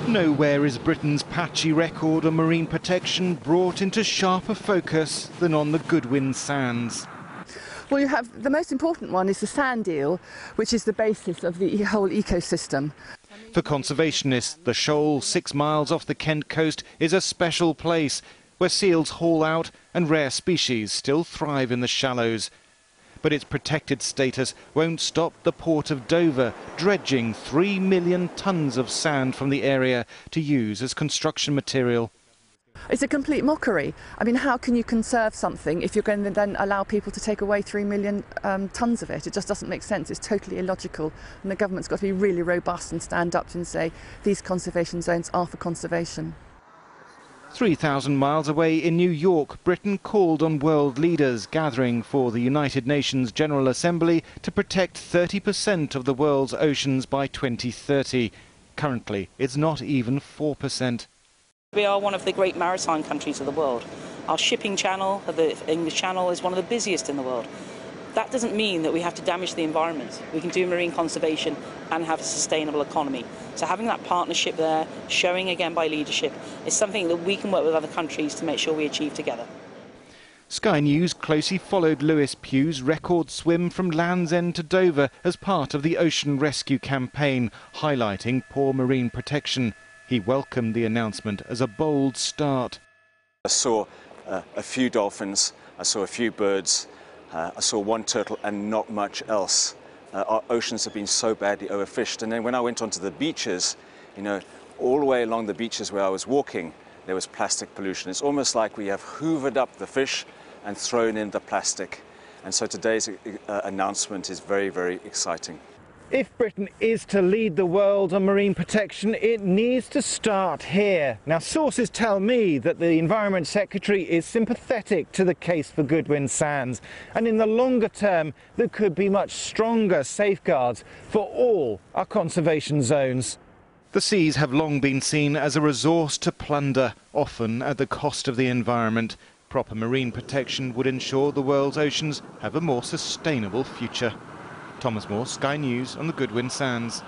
Nowhere is Britain's patchy record on marine protection brought into sharper focus than on the Goodwin Sands. Well, you have the most important one is the sand eel, which is the basis of the whole ecosystem. For conservationists, the shoal 6 miles off the Kent coast is a special place where seals haul out and rare species still thrive in the shallows. But its protected status won't stop the port of Dover dredging 3 million tonnes of sand from the area to use as construction material. It's a complete mockery. I mean, how can you conserve something if you're going to then allow people to take away 3 million tonnes of it? It just doesn't make sense. It's totally illogical. And the government's got to be really robust and stand up and say these conservation zones are for conservation. 3,000 miles away in New York, Britain called on world leaders gathering for the United Nations General Assembly to protect 30% of the world's oceans by 2030. Currently, it's not even 4%. We are one of the great maritime countries of the world. Our shipping channel, the English Channel, is one of the busiest in the world. That doesn't mean that we have to damage the environment. We can do marine conservation and have a sustainable economy. So having that partnership there, showing again by leadership, is something that we can work with other countries to make sure we achieve together. Sky News closely followed Lewis Pugh's record swim from Land's End to Dover as part of the Ocean Rescue campaign, highlighting poor marine protection. He welcomed the announcement as a bold start. I saw a few dolphins, I saw a few birds, I saw one turtle and not much else. Our oceans have been so badly overfished. And then when I went onto the beaches, you know, all the way along the beaches where I was walking, there was plastic pollution. It's almost like we have hoovered up the fish and thrown in the plastic. And so today's announcement is very, very exciting. If Britain is to lead the world on marine protection, it needs to start here. Now, sources tell me that the Environment Secretary is sympathetic to the case for Goodwin Sands, and in the longer term there could be much stronger safeguards for all our conservation zones. The seas have long been seen as a resource to plunder, often at the cost of the environment. Proper marine protection would ensure the world's oceans have a more sustainable future. Thomas Moore, Sky News on the Goodwin Sands.